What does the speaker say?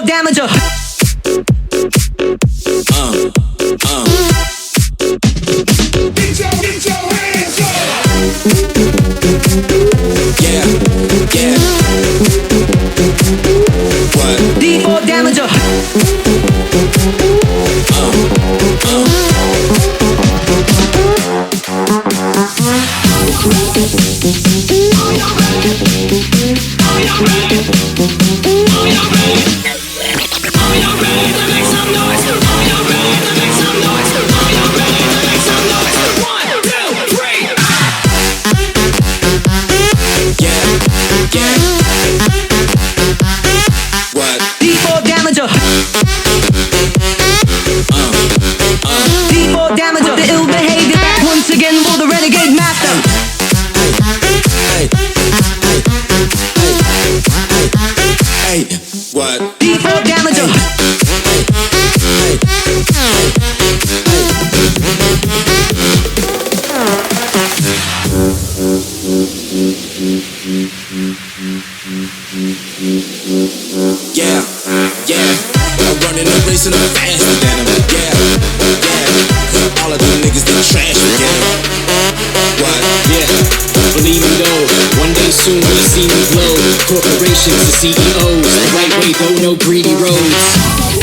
damager. Get your hands up. Yeah, yeah. What? D4 damager. D4 damager. D4 damager. The ill behavior back once again for the renegade master. Hey, what? D4 damager. Yeah, yeah. I'm running a race and I'm faster than them. Yeah, yeah. All of them niggas they trash again. What? Yeah, believe me though, one day soon we'll see me blow. Corporations to CEOs, the right way though, no greedy roads.